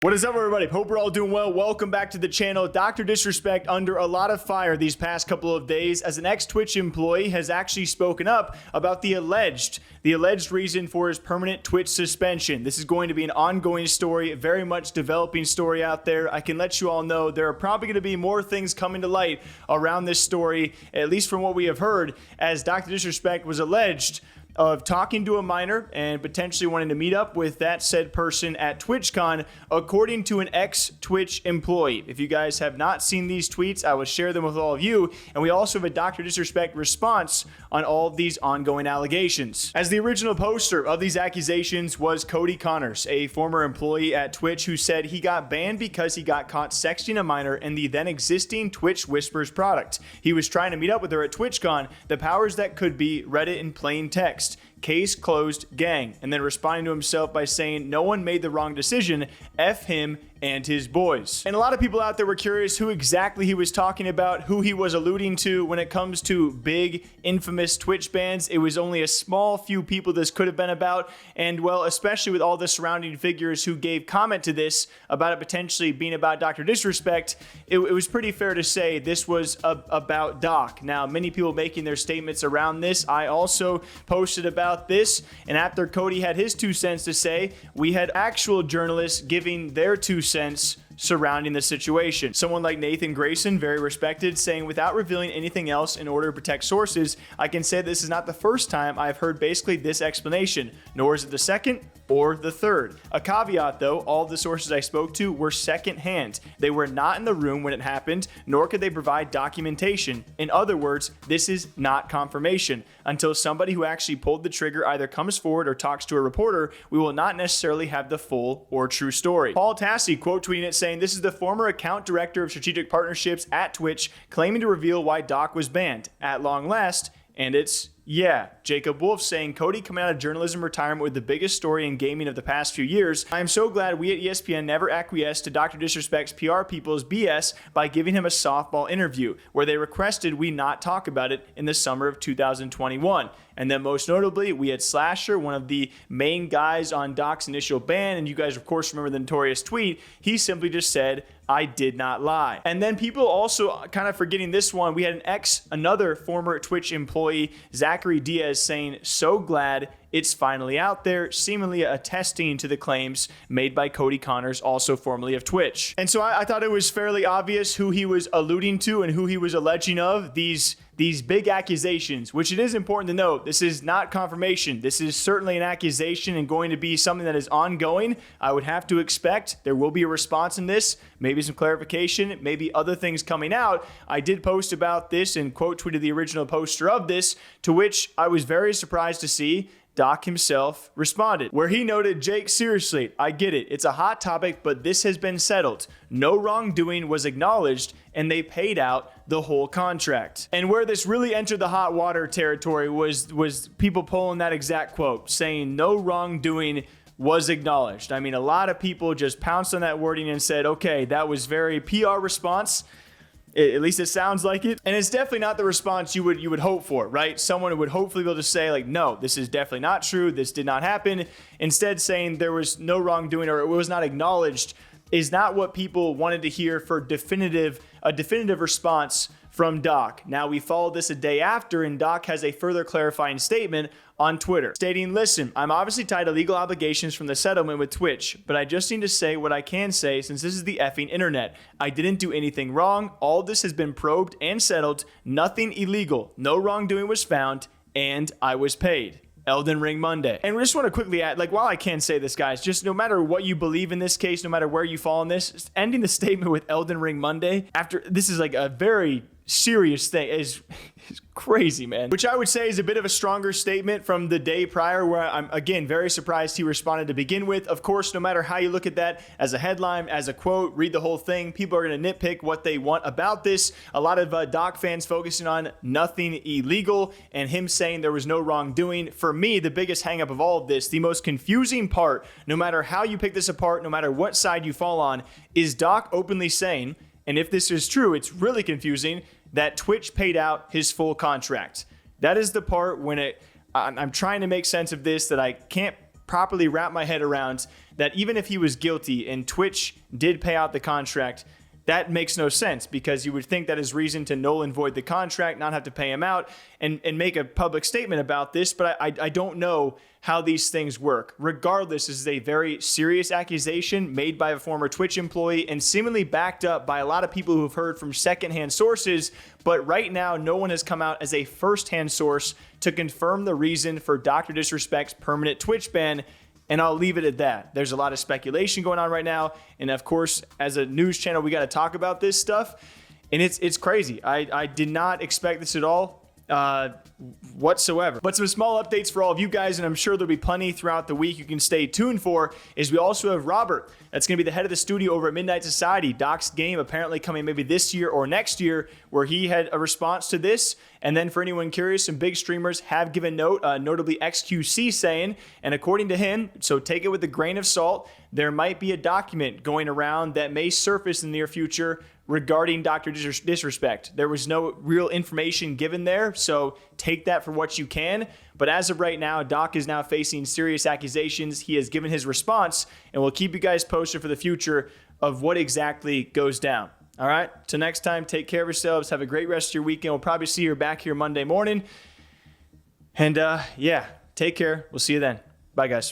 What is up, everybody? Hope we're all doing well. Welcome back to the channel. Dr. Disrespect under a lot of fire these past couple of days as an ex-Twitch employee has actually spoken up about the alleged reason for his permanent Twitch suspension. This is going to be an ongoing story, very much developing story out there. I can let you all know there are probably going to be more things coming to light around this story, at least from what we have heard, as Dr. Disrespect was alleged of talking to a minor and potentially wanting to meet up with that said person at TwitchCon, according to an ex-Twitch employee. If you guys have not seen these tweets, I will share them with all of you, and we also have a Dr. Disrespect response on all of these ongoing allegations. As the original poster of these accusations was Cody Connors, a former employee at Twitch who said he got banned because he got caught sexting a minor in the then existing Twitch Whispers product. He was trying to meet up with her at TwitchCon. The powers that could be read it in plain text. Case closed, gang, and then responding to himself by saying no one made the wrong decision, F him and his boys. And a lot of people out there were curious who exactly he was talking about, who he was alluding to when it comes to big, infamous Twitch bans. It was only a small few people this could have been about, and well, especially with all the surrounding figures who gave comment to this about it potentially being about Dr. Disrespect, it was pretty fair to say this was about Doc. Now, many people making their statements around this. I also posted about this, and after Cody had his 2 cents to say, we had actual journalists giving their 2 cents surrounding the situation. Someone like Nathan Grayson, very respected, saying, without revealing anything else in order to protect sources, I can say this is not the first time I've heard basically this explanation, nor is it the second or the third. A caveat though, all of the sources I spoke to were secondhand. They were not in the room when it happened, nor could they provide documentation. In other words, this is not confirmation. Until somebody who actually pulled the trigger either comes forward or talks to a reporter, we will not necessarily have the full or true story. Paul Tassi quote tweeting it saying, this is the former account director of strategic partnerships at Twitch claiming to reveal why Doc was banned. At long last, and it's yeah. Jacob Wolf saying, Cody coming out of journalism retirement with the biggest story in gaming of the past few years. I am so glad we at ESPN never acquiesced to Dr. Disrespect's PR people's BS by giving him a softball interview where they requested we not talk about it in the summer of 2021. And then most notably, we had Slasher, one of the main guys on Doc's initial ban, and you guys of course remember the notorious tweet. He simply just said, I did not lie. And then people also kind of forgetting this one. We had another former Twitch employee, Zachary Diaz, saying, so glad it's finally out there, seemingly attesting to the claims made by Cody Connors, also formerly of Twitch. And so I thought it was fairly obvious who he was alluding to and who he was alleging of these big accusations, which it is important to note, this is not confirmation. This is certainly an accusation and going to be something that is ongoing. I would have to expect there will be a response in this, maybe some clarification, maybe other things coming out. I did post about this and quote tweeted the original poster of this, to which I was very surprised to see Doc himself responded, where he noted, Jake, seriously, I get it. It's a hot topic, but this has been settled. No wrongdoing was acknowledged, and they paid out the whole contract. And where this really entered the hot water territory was people pulling that exact quote, saying no wrongdoing was acknowledged. I mean, a lot of people just pounced on that wording and said, okay, that was very PR response. At least it sounds like it. And it's definitely not the response you would hope for, right? Someone would hopefully be able to say like, no, this is definitely not true. This did not happen. Instead, saying there was no wrongdoing or it was not acknowledged is not what people wanted to hear for a definitive response from Doc. Now we followed this a day after, and Doc has a further clarifying statement on Twitter stating, listen, I'm obviously tied to legal obligations from the settlement with Twitch, but I just need to say what I can say since this is the effing internet. I didn't do anything wrong. All this has been probed and settled. Nothing illegal. No wrongdoing was found, and I was paid. Elden Ring Monday. And we just want to quickly add, like, while I can say this, guys, just no matter what you believe in this case, no matter where you fall in this, just ending the statement with Elden Ring Monday after this is like a very serious thing is crazy, man. Which I would say is a bit of a stronger statement from the day prior, where I'm, again, very surprised he responded to begin with. Of course, no matter how you look at that as a headline, as a quote, read the whole thing, people are going to nitpick what they want about this. A lot of Doc fans focusing on nothing illegal and him saying there was no wrongdoing. For me, the biggest hang up of all of this, the most confusing part, no matter how you pick this apart, no matter what side you fall on, is Doc openly saying, and if this is true, it's really confusing, that Twitch paid out his full contract. That is the part when I'm trying to make sense of this that I can't properly wrap my head around, that even if he was guilty and Twitch did pay out the contract, that makes no sense, because you would think that is reason to null and void the contract, not have to pay him out, and make a public statement about this. But I don't know how these things work. Regardless, this is a very serious accusation made by a former Twitch employee and seemingly backed up by a lot of people who have heard from secondhand sources. But right now, no one has come out as a firsthand source to confirm the reason for Dr. Disrespect's permanent Twitch ban. And I'll leave it at that. There's a lot of speculation going on right now. And of course, as a news channel, we got to talk about this stuff. And it's crazy. I did not expect this at all whatsoever. But some small updates for all of you guys, and I'm sure there'll be plenty throughout the week you can stay tuned for, is we also have Robert. That's going to be the head of the studio over at Midnight Society. Doc's game apparently coming maybe this year or next year, where he had a response to this. And then for anyone curious, some big streamers have given note, notably XQC saying, and according to him, so take it with a grain of salt, there might be a document going around that may surface in the near future regarding Dr. Disrespect. There was no real information given there, so take that for what you can. But as of right now, Doc is now facing serious accusations. He has given his response, and we'll keep you guys posted for the future of what exactly goes down. All right, till next time, take care of yourselves. Have a great rest of your weekend. We'll probably see you back here Monday morning. And yeah, take care. We'll see you then. Bye, guys.